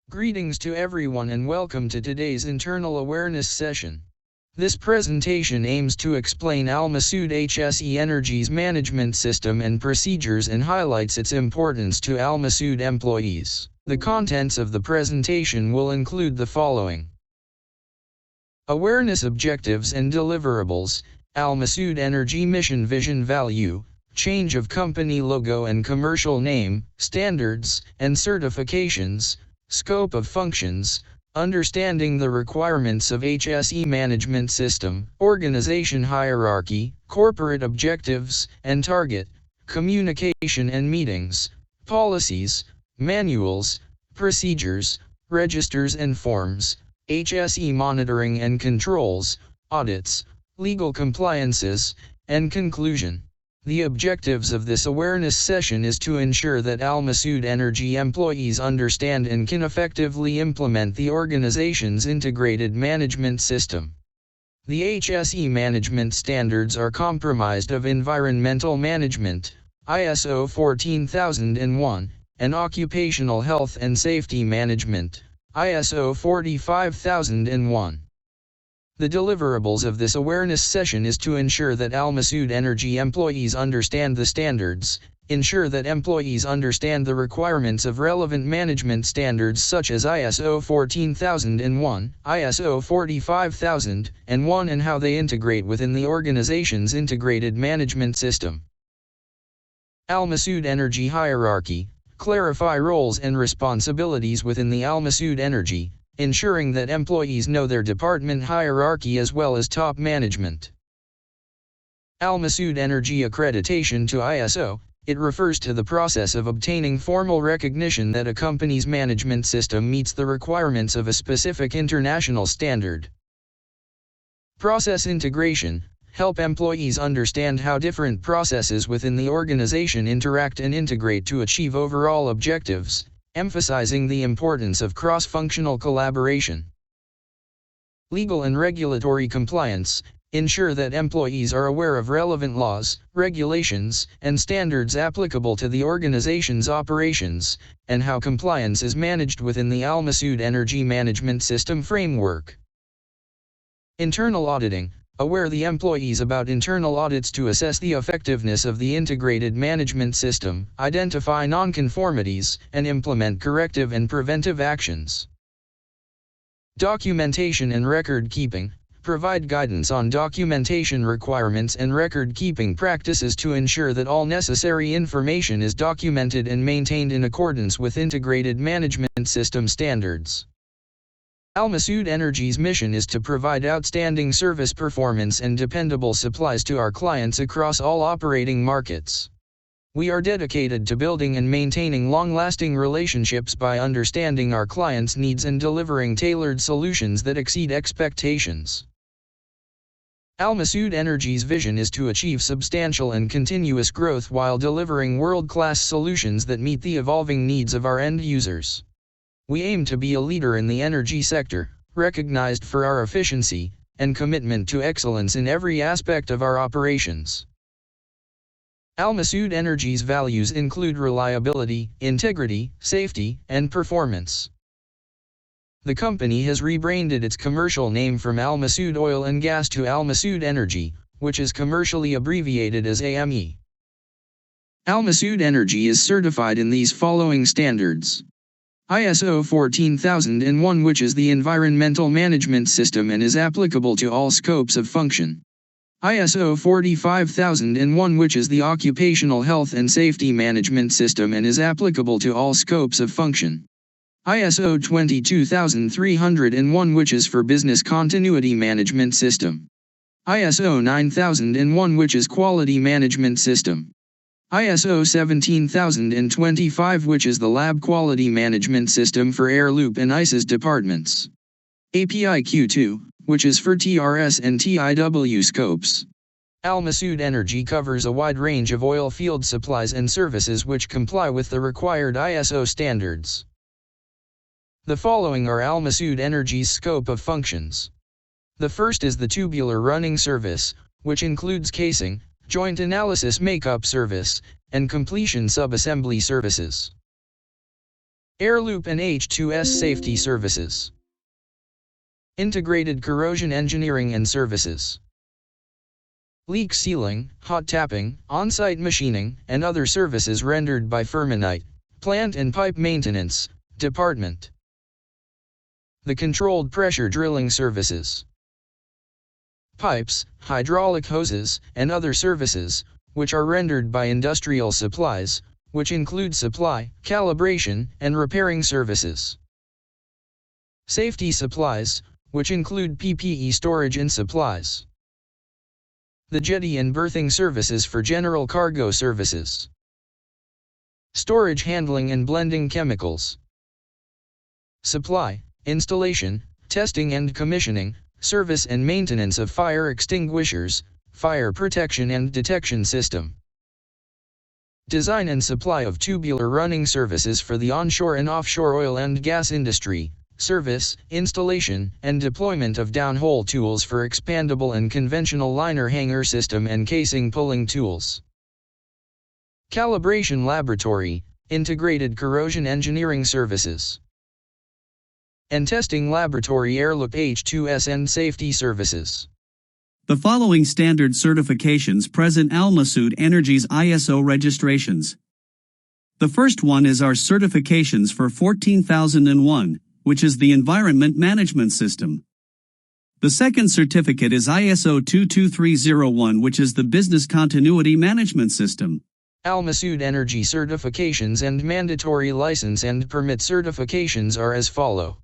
Greetings to everyone and welcome to today's internal awareness session. This presentation aims to explain Al Masood HSE Energy's management system and procedures and highlights its importance to Al Masood employees. The contents of the presentation will include the following: awareness objectives and deliverables, Al Masood Energy mission vision value, change of company logo and commercial name, standards and certifications, scope of functions, understanding the requirements of HSE management system, organization hierarchy, corporate objectives and target, communication and meetings, policies, manuals, procedures, registers and forms, HSE monitoring and controls, audits, legal compliances, and conclusion. The objectives of this awareness session is to ensure that Al Masood Energy employees understand and can effectively implement the organization's integrated management system. The HSE management standards are comprised of environmental management, ISO 14001, and occupational health and safety management, ISO 45001. The deliverables of this awareness session is to ensure that Al Masood Energy employees understand the standards, ensure that employees understand the requirements of relevant management standards such as ISO 14001, ISO 45001, and how they integrate within the organization's integrated management system. Al Masood Energy hierarchy: clarify roles and responsibilities within the Al Masood Energy, ensuring that employees know their department hierarchy as well as top management. Al Masood Energy accreditation to ISO: it refers to the process of obtaining formal recognition that a company's management system meets the requirements of a specific international standard. Process integration: help employees understand how different processes within the organization interact and integrate to achieve overall objectives, emphasizing the importance of cross-functional collaboration. Legal and regulatory compliance: ensure that employees are aware of relevant laws, regulations, and standards applicable to the organization's operations, and how compliance is managed within the Al Masood Energy Management System framework. Internal auditing: aware the employees about internal audits to assess the effectiveness of the integrated management system, identify nonconformities, and implement corrective and preventive actions. Documentation and record keeping: provide guidance on documentation requirements and record-keeping practices to ensure that all necessary information is documented and maintained in accordance with integrated management system standards. Al Masood Energy's mission is to provide outstanding service performance and dependable supplies to our clients across all operating markets. We are dedicated to building and maintaining long-lasting relationships by understanding our clients' needs and delivering tailored solutions that exceed expectations. Al Masood Energy's vision is to achieve substantial and continuous growth while delivering world-class solutions that meet the evolving needs of our end users. We aim to be a leader in the energy sector, recognized for our efficiency and commitment to excellence in every aspect of our operations. Al Masood Energy's values include reliability, integrity, safety, and performance. The company has rebranded its commercial name from Al Masood Oil and Gas to Al Masood Energy, which is commercially abbreviated as AME. Al Masood Energy is certified in these following standards: ISO 14001, which is the environmental management system and is applicable to all scopes of function. ISO 45001, which is the occupational health and safety management system and is applicable to all scopes of function. ISO 22301, which is for business continuity management system. ISO 9001, which is quality management system. ISO 17025, which is the lab quality management system for air loop and ISIS departments. API Q2, which is for TRS and TIW scopes. Al Masood Energy covers a wide range of oil field supplies and services which comply with the required ISO standards. The following are Al Masood Energy's scope of functions. The first is the tubular running service, which includes casing, joint analysis makeup service, and completion subassembly services. Air loop and H2S safety services. Integrated corrosion engineering and services. Leak sealing, hot tapping, on-site machining, and other services rendered by Firmenite, Plant and Pipe Maintenance Department. The controlled pressure drilling services. Pipes, hydraulic hoses, and other services, which are rendered by industrial supplies, which include supply, calibration, and repairing services. Safety supplies, which include PPE storage and supplies. The jetty and berthing services for general cargo services. Storage handling and blending chemicals. Supply, installation, testing and commissioning, service and maintenance of fire extinguishers, fire protection and detection system. Design and supply of tubular running services for the onshore and offshore oil and gas industry, service, installation, and deployment of downhole tools for expandable and conventional liner hanger system and casing pulling tools. Calibration laboratory, integrated corrosion engineering services. And testing laboratory airloop H2S and safety services. The following standard certifications present Al Masood Energy's ISO registrations. The first one is our certifications for 14001, which is the Environment Management System. The second certificate is ISO 22301, which is the Business Continuity Management System. Al Masood Energy certifications and mandatory license and permit certifications are as follow.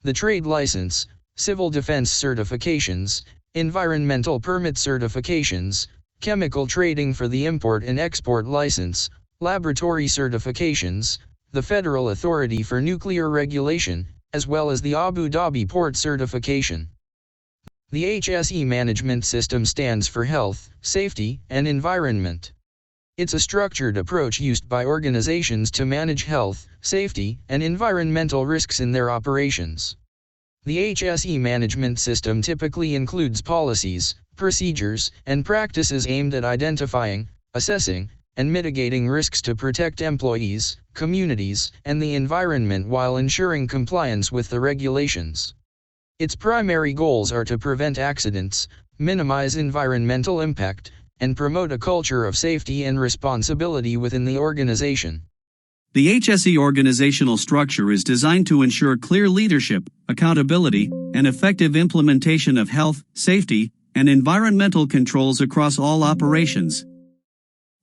The trade license, civil defense certifications, environmental permit certifications, chemical trading for the import and export license, laboratory certifications, the Federal Authority for Nuclear Regulation, as well as the Abu Dhabi Port certification. The HSE management system stands for Health, Safety, and Environment. It's a structured approach used by organizations to manage health, safety, and environmental risks in their operations. The HSE management system typically includes policies, procedures, and practices aimed at identifying, assessing, and mitigating risks to protect employees, communities, and the environment while ensuring compliance with the regulations. Its primary goals are to prevent accidents, minimize environmental impact, and promote a culture of safety and responsibility within the organization. The HSE organizational structure is designed to ensure clear leadership, accountability, and effective implementation of health, safety, and environmental controls across all operations.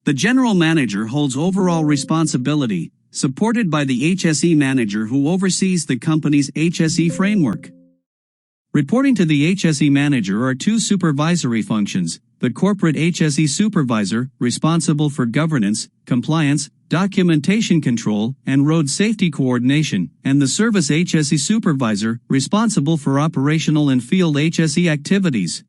The general manager holds overall responsibility, supported by the HSE manager who oversees the company's HSE framework. Reporting to the HSE manager are two supervisory functions: the corporate HSE supervisor, responsible for governance, compliance, documentation control, and road safety coordination, and the service HSE supervisor, responsible for operational and field HSE activities.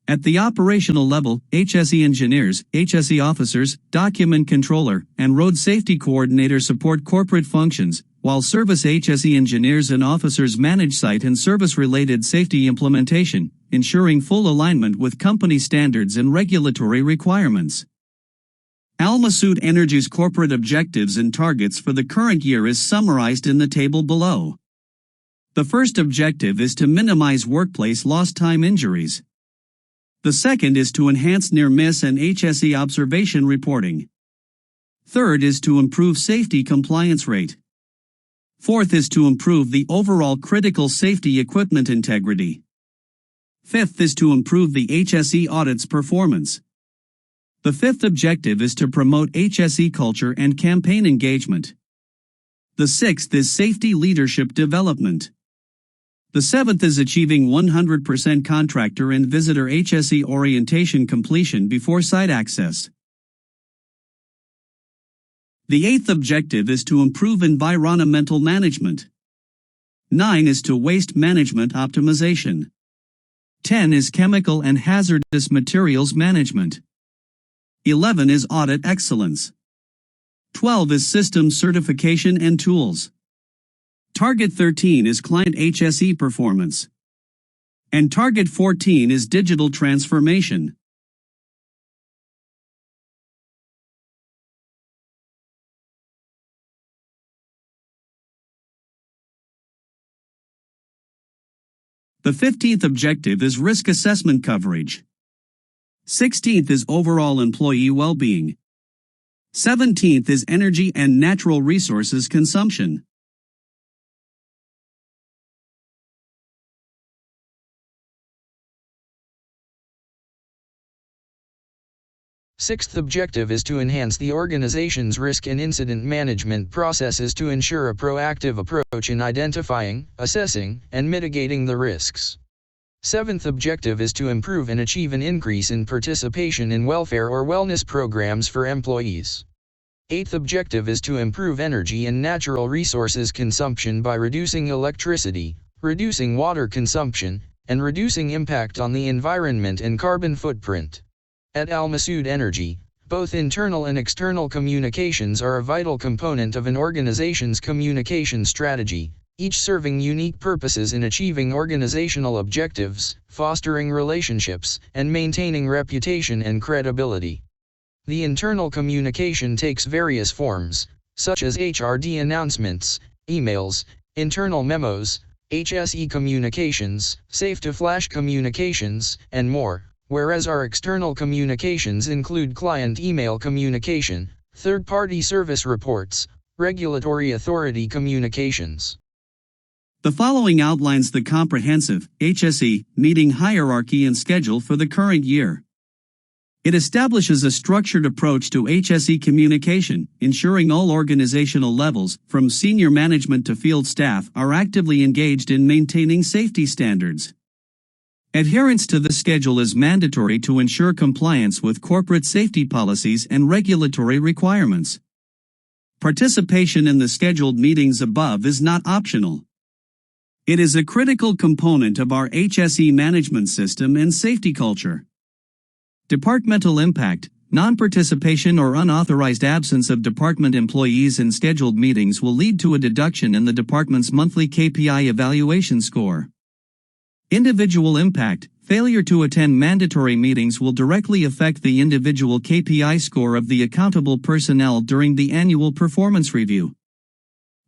At the operational level, HSE engineers, HSE officers, document controller, and road safety coordinator support corporate functions, while service HSE engineers and officers manage site and service-related safety implementation, ensuring full alignment with company standards and regulatory requirements. Al Masood Energy's corporate objectives and targets for the current year is summarized in the table below. The first objective is to minimize workplace lost time injuries. The second is to enhance near-miss and HSE observation reporting. Third is to improve safety compliance rate. Fourth is to improve the overall critical safety equipment integrity. Fifth is to improve the HSE audits performance. The fifth objective is to promote HSE culture and campaign engagement. The sixth is safety leadership development. The seventh is achieving 100% contractor and visitor HSE orientation completion before site access. The eighth objective is to improve environmental management. 9 is to waste management optimization. 10 is chemical and hazardous materials management. 11 is audit excellence. 12 is system certification and tools. Target 13 is client HSE performance. And Target 14 is digital transformation. The 15th objective is risk assessment coverage. 16th is overall employee well-being. 17th is energy and natural resources consumption. Sixth objective is to enhance the organization's risk and incident management processes to ensure a proactive approach in identifying, assessing, and mitigating the risks. Seventh objective is to improve and achieve an increase in participation in welfare or wellness programs for employees. Eighth objective is to improve energy and natural resources consumption by reducing electricity, reducing water consumption, and reducing impact on the environment and carbon footprint. At Al Masood Energy, both internal and external communications are a vital component of an organization's communication strategy, each serving unique purposes in achieving organizational objectives, fostering relationships, and maintaining reputation and credibility. The internal communication takes various forms, such as HRD announcements, emails, internal memos, HSE communications, safe-to-flash communications, and more. Whereas our external communications include client email communication, third-party service reports, regulatory authority communications. The following outlines the comprehensive HSE meeting hierarchy and schedule for the current year. It establishes a structured approach to HSE communication, ensuring all organizational levels, from senior management to field staff, are actively engaged in maintaining safety standards. Adherence to the schedule is mandatory to ensure compliance with corporate safety policies and regulatory requirements. Participation in the scheduled meetings above is not optional. It is a critical component of our HSE management system and safety culture. Departmental impact: non-participation or unauthorized absence of department employees in scheduled meetings will lead to a deduction in the department's monthly KPI evaluation score. Individual impact: failure to attend mandatory meetings will directly affect the individual KPI score of the accountable personnel during the annual performance review.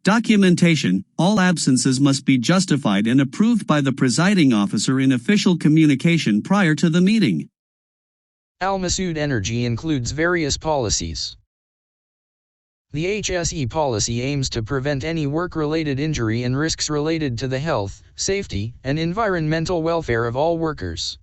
Documentation: all absences must be justified and approved by the presiding officer in official communication prior to the meeting. Al Masood Energy includes various policies. The HSE policy aims to prevent any work-related injury and risks related to the health, safety, and environmental welfare of all workers.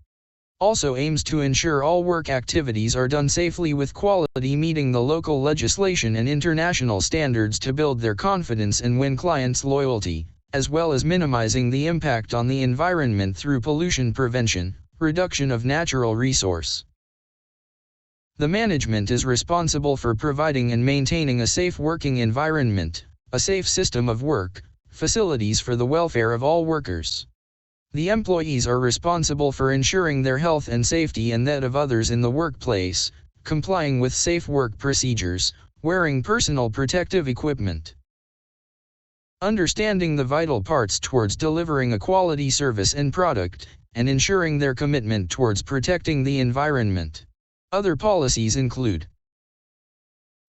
Also aims to ensure all work activities are done safely with quality, meeting the local legislation and international standards to build their confidence and win clients' loyalty, as well as minimizing the impact on the environment through pollution prevention, reduction of natural resource. The management is responsible for providing and maintaining a safe working environment, a safe system of work, facilities for the welfare of all workers. The employees are responsible for ensuring their health and safety and that of others in the workplace, complying with safe work procedures, wearing personal protective equipment. Understanding the vital parts towards delivering a quality service and product, and ensuring their commitment towards protecting the environment. Other policies include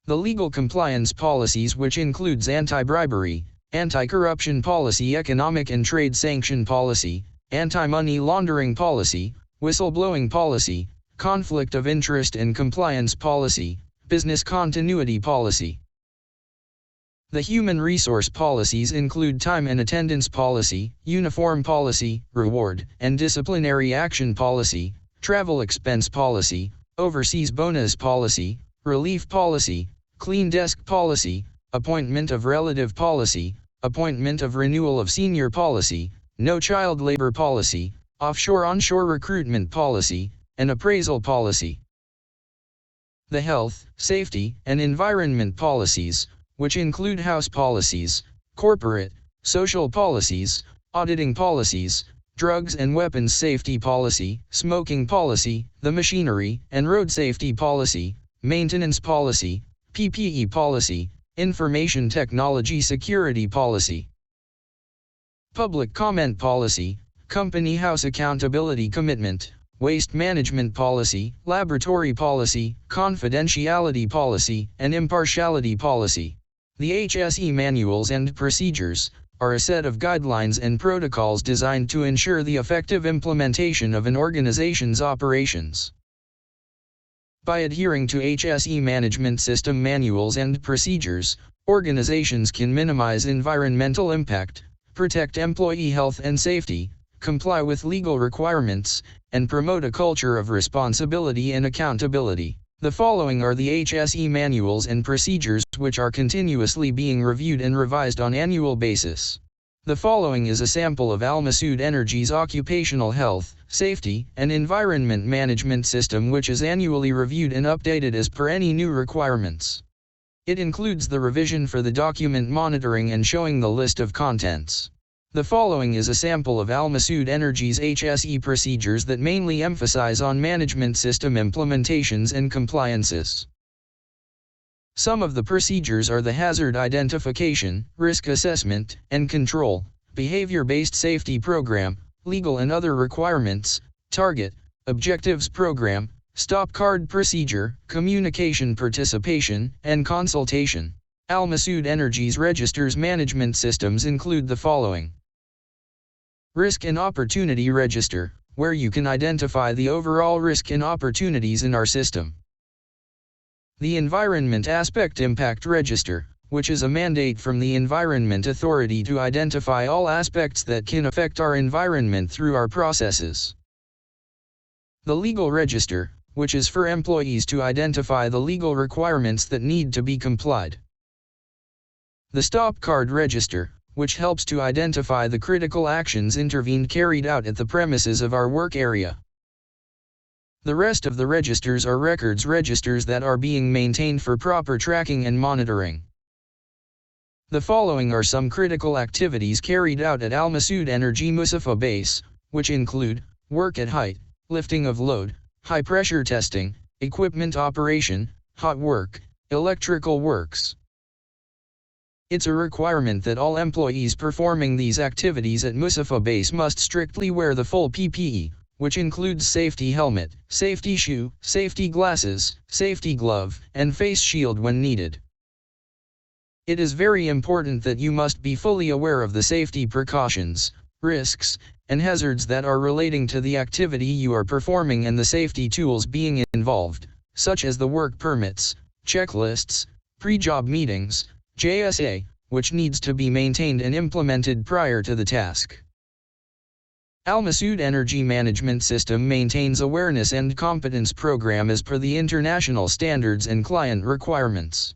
the legal compliance policies, which includes anti-bribery, anti-corruption policy, economic and trade sanction policy, anti-money laundering policy, whistleblowing policy, conflict of interest and compliance policy, business continuity policy. The human resource policies include time and attendance policy, uniform policy, reward and disciplinary action policy, travel expense policy, overseas bonus policy, relief policy, clean desk policy, appointment of relative policy, appointment of renewal of senior policy, no child labor policy, offshore-onshore recruitment policy, and appraisal policy. The health, safety, and environment policies, which include house policies, corporate, social policies, auditing policies, drugs and weapons safety policy, smoking policy, the machinery and road safety policy, maintenance policy, PPE policy, information technology security policy. Public comment policy, company house accountability commitment, waste management policy, laboratory policy, confidentiality policy, and impartiality policy. The HSE manuals and procedures, are a set of guidelines and protocols designed to ensure the effective implementation of an organization's operations. By adhering to HSE management system manuals and procedures, organizations can minimize environmental impact, protect employee health and safety, comply with legal requirements, and promote a culture of responsibility and accountability. The following are the HSE manuals and procedures which are continuously being reviewed and revised on annual basis. The following is a sample of Al Masood Energy's occupational health, safety, and environment management system, which is annually reviewed and updated as per any new requirements. It includes the revision for the document monitoring and showing the list of contents. The following is a sample of Al Masood Energy's HSE procedures that mainly emphasize on management system implementations and compliances. Some of the procedures are the hazard identification, risk assessment and control, behavior-based safety program, legal and other requirements, target, objectives program, stop card procedure, communication participation, and consultation. Al Masood Energy's registers management systems include the following. Risk and Opportunity Register, where you can identify the overall risk and opportunities in our system. The Environment Aspect Impact Register, which is a mandate from the Environment Authority to identify all aspects that can affect our environment through our processes. The Legal Register, which is for employees to identify the legal requirements that need to be complied. The Stop Card Register, which helps to identify the critical actions intervened carried out at the premises of our work area. The rest of the registers are records registers that are being maintained for proper tracking and monitoring. The following are some critical activities carried out at Al Masood Energy Musafa Base, which include work at height, lifting of load, high pressure testing, equipment operation, hot work, electrical works. It's a requirement that all employees performing these activities at Musafa Base must strictly wear the full PPE, which includes safety helmet, safety shoe, safety glasses, safety glove, and face shield when needed. It is very important that you must be fully aware of the safety precautions, risks, and hazards that are relating to the activity you are performing and the safety tools being involved, such as the work permits, checklists, pre-job meetings, JSA, which needs to be maintained and implemented prior to the task. Al Masood Energy Management System maintains awareness and competence program as per the international standards and client requirements.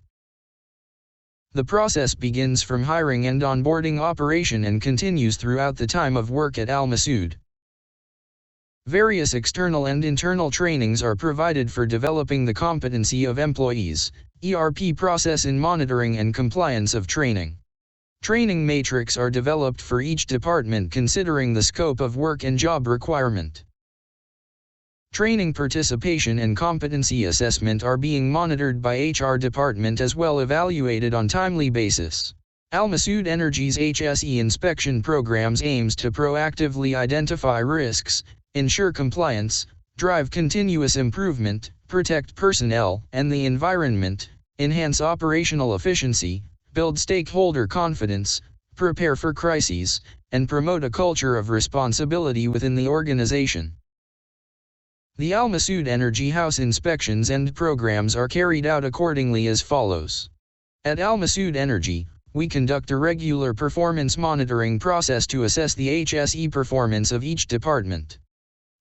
The process begins from hiring and onboarding operation and continues throughout the time of work at Al Masood. Various external and internal trainings are provided for developing the competency of employees, ERP process in monitoring and compliance of training. Training matrix are developed for each department considering the scope of work and job requirement. Training participation and competency assessment are being monitored by HR department as well evaluated on timely basis. Al Masood Energy's HSE inspection programs aims to proactively identify risks, ensure compliance, drive continuous improvement, protect personnel and the environment, enhance operational efficiency, build stakeholder confidence, prepare for crises, and promote a culture of responsibility within the organization. The Al Masood Energy House inspections and programs are carried out accordingly as follows. At Al Masood Energy, we conduct a regular performance monitoring process to assess the HSE performance of each department.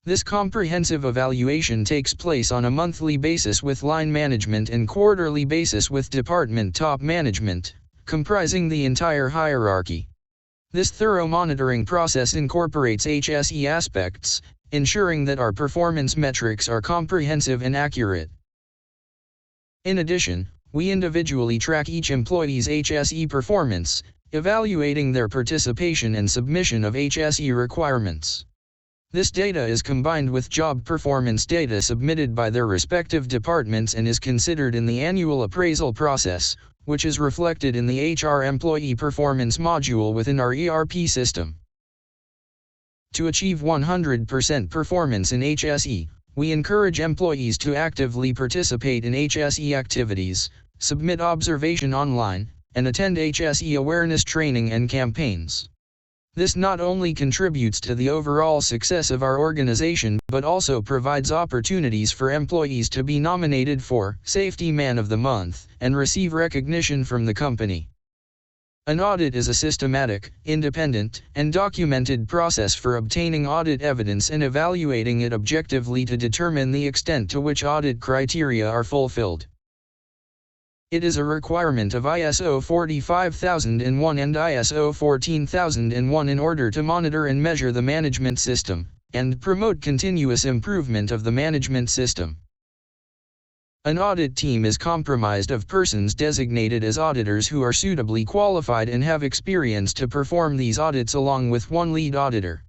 This comprehensive evaluation takes place on a monthly basis with line management and quarterly basis with department top management, comprising the entire hierarchy. This thorough monitoring process incorporates HSE aspects, ensuring that our performance metrics are comprehensive and accurate. In addition, we individually track each employee's HSE performance, evaluating their participation and submission of HSE requirements. This data is combined with job performance data submitted by their respective departments and is considered in the annual appraisal process, which is reflected in the HR employee performance module within our ERP system. To achieve 100% performance in HSE, we encourage employees to actively participate in HSE activities, submit observation online, and attend HSE awareness training and campaigns. This not only contributes to the overall success of our organization but also provides opportunities for employees to be nominated for Safety Man of the Month and receive recognition from the company. An audit is a systematic, independent, and documented process for obtaining audit evidence and evaluating it objectively to determine the extent to which audit criteria are fulfilled. It is a requirement of ISO 45001 and ISO 14001 in order to monitor and measure the management system, and promote continuous improvement of the management system. An audit team is comprised of persons designated as auditors who are suitably qualified and have experience to perform these audits along with one lead auditor.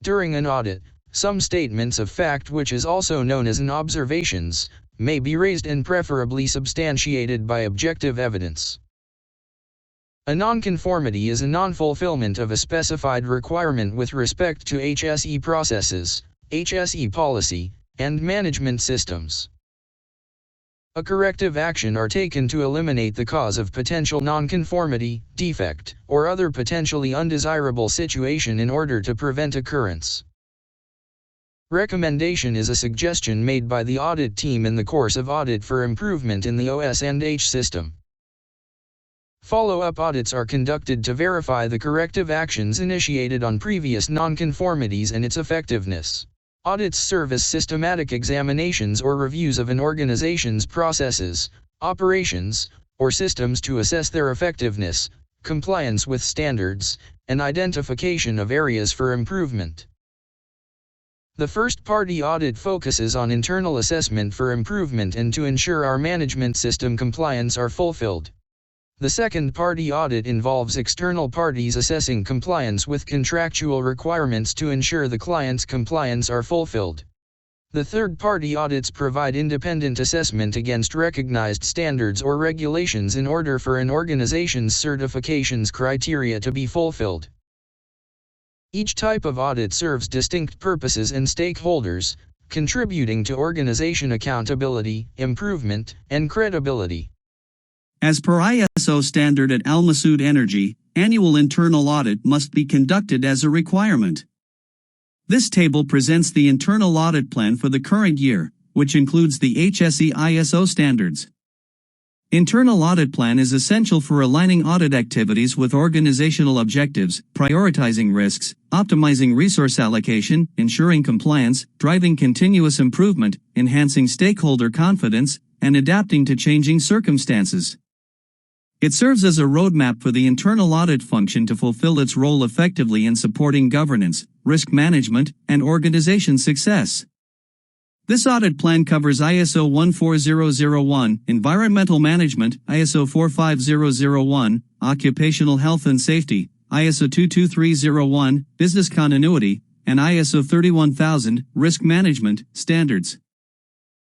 During an audit, some statements of fact, which is also known as an observations, may be raised and preferably substantiated by objective evidence. A nonconformity is a non-fulfillment of a specified requirement with respect to HSE processes, HSE policy, and management systems. A corrective action are taken to eliminate the cause of potential nonconformity, defect, or other potentially undesirable situation in order to prevent occurrence. Recommendation is a suggestion made by the audit team in the course of audit for improvement in the OS&H system. Follow-up audits are conducted to verify the corrective actions initiated on previous nonconformities and its effectiveness. Audits serve as systematic examinations or reviews of an organization's processes, operations, or systems to assess their effectiveness, compliance with standards, and identification of areas for improvement. The first-party audit focuses on internal assessment for improvement and to ensure our management system compliance are fulfilled. The second-party audit involves external parties assessing compliance with contractual requirements to ensure the client's compliance are fulfilled. The third-party audits provide independent assessment against recognized standards or regulations in order for an organization's certifications criteria to be fulfilled. Each type of audit serves distinct purposes and stakeholders, contributing to organization accountability, improvement, and credibility. As per ISO standard at Al Masood Energy, annual internal audit must be conducted as a requirement. This table presents the internal audit plan for the current year, which includes the HSE ISO standards. Internal audit plan is essential for aligning audit activities with organizational objectives, prioritizing risks, optimizing resource allocation, ensuring compliance, driving continuous improvement, enhancing stakeholder confidence, and adapting to changing circumstances. It serves as a roadmap for the internal audit function to fulfill its role effectively in supporting governance, risk management, and organization success. This audit plan covers ISO 14001, Environmental Management, ISO 45001, Occupational Health and Safety, ISO 22301, Business Continuity, and ISO 31000, Risk Management, Standards.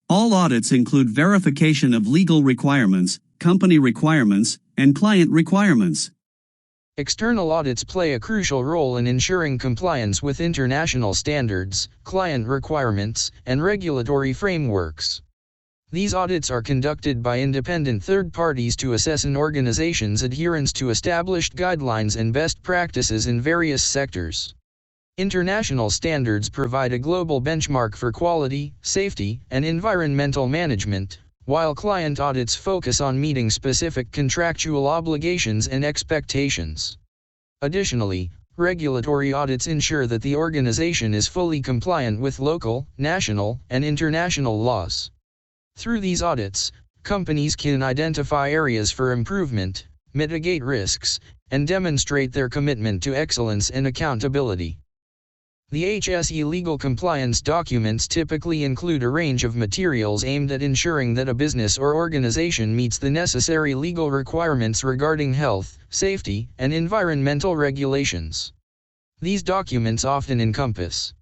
All audits include verification of legal requirements, company requirements, and client requirements. External audits play a crucial role in ensuring compliance with international standards, client requirements, and regulatory frameworks. These audits are conducted by independent third parties to assess an organization's adherence to established guidelines and best practices in various sectors. International standards provide a global benchmark for quality, safety, and environmental management, while client audits focus on meeting specific contractual obligations and expectations. Additionally, regulatory audits ensure that the organization is fully compliant with local, national, and international laws. Through these audits, companies can identify areas for improvement, mitigate risks, and demonstrate their commitment to excellence and accountability. The HSE legal compliance documents typically include a range of materials aimed at ensuring that a business or organization meets the necessary legal requirements regarding health, safety, and environmental regulations. These documents often encompass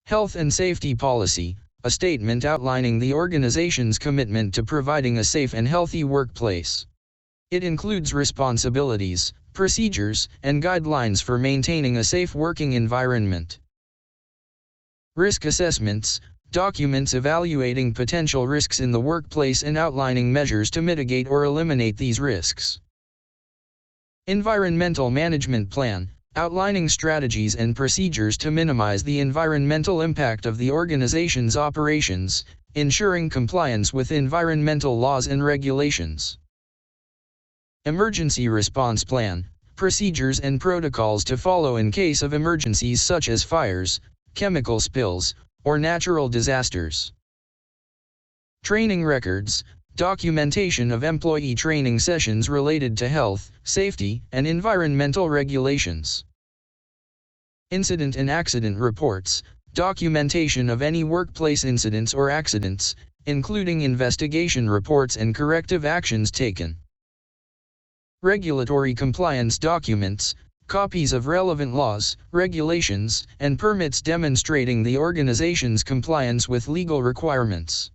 health and safety policy, a statement outlining the organization's commitment to providing a safe and healthy workplace. It includes responsibilities, procedures, and guidelines for maintaining a safe working environment. Risk assessments, documents evaluating potential risks in the workplace and outlining measures to mitigate or eliminate these risks. Environmental management plan, outlining strategies and procedures to minimize the environmental impact of the organization's operations, ensuring compliance with environmental laws and regulations. Emergency response plan, procedures and protocols to follow in case of emergencies such as fires, chemical spills, or natural disasters. Training records, documentation of employee training sessions related to health, safety, and environmental regulations. Incident and accident reports, documentation of any workplace incidents or accidents, including investigation reports and corrective actions taken. Regulatory compliance documents, copies of relevant laws, regulations, and permits demonstrating the organization's compliance with legal requirements.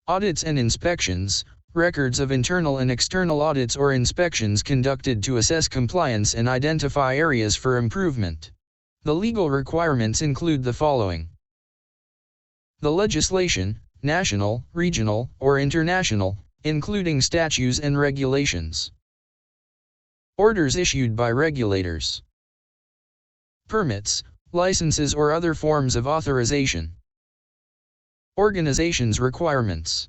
Audits and inspections, records of internal and external audits or inspections conducted to assess compliance and identify areas for improvement. The legal requirements include the following: the legislation, national, regional, or international, including statutes and regulations. Orders issued by regulators. Permits, licenses or other forms of authorization. Organization's requirements.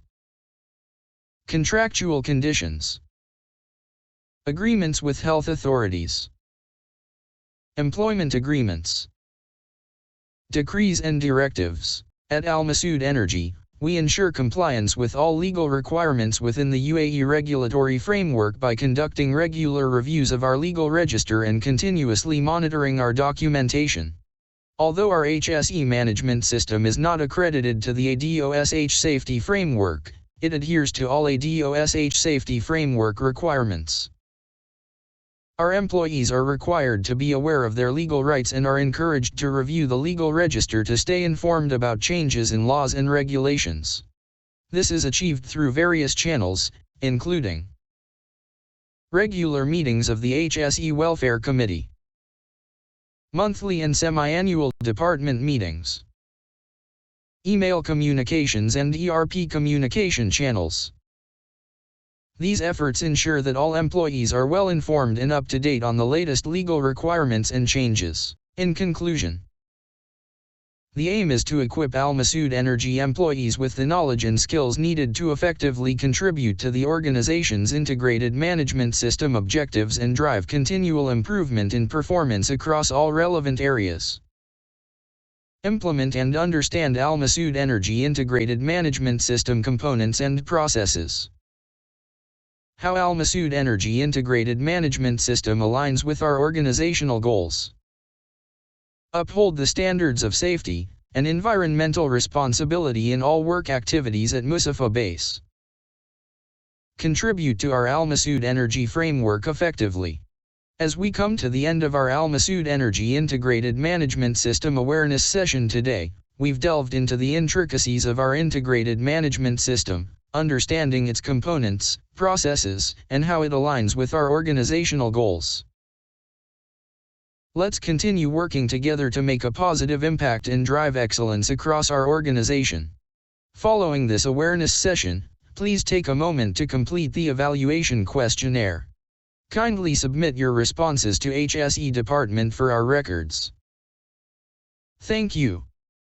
Contractual conditions. Agreements with health authorities. Employment agreements. Decrees and directives. At Al Masood Energy, we ensure compliance with all legal requirements within the UAE regulatory framework by conducting regular reviews of our legal register and continuously monitoring our documentation. Although our HSE management system is not accredited to the ADOSH safety framework, it adheres to all ADOSH safety framework requirements. Our employees are required to be aware of their legal rights and are encouraged to review the legal register to stay informed about changes in laws and regulations. This is achieved through various channels, including regular meetings of the HSE Welfare Committee, monthly and semi-annual department meetings, email communications and ERP communication channels. These efforts ensure that all employees are well informed and up to date on the latest legal requirements and changes. In conclusion, the aim is to equip Al Masood Energy employees with the knowledge and skills needed to effectively contribute to the organization's integrated management system objectives and drive continual improvement in performance across all relevant areas. Implement and understand Al Masood Energy integrated management system components and processes. How Al Masood Energy integrated management system aligns with our organizational goals. Uphold the standards of safety and environmental responsibility in all work activities at Musafa Base. Contribute to our Al Masood Energy framework effectively. As we come to the end of our Al Masood Energy integrated management system awareness session today, we've delved into the intricacies of our integrated management system, understanding its components, processes, and how it aligns with our organizational goals. Let's continue working together to make a positive impact and drive excellence across our organization. Following this awareness session, please take a moment to complete the evaluation questionnaire. Kindly submit your responses to HSE department for our records. Thank you.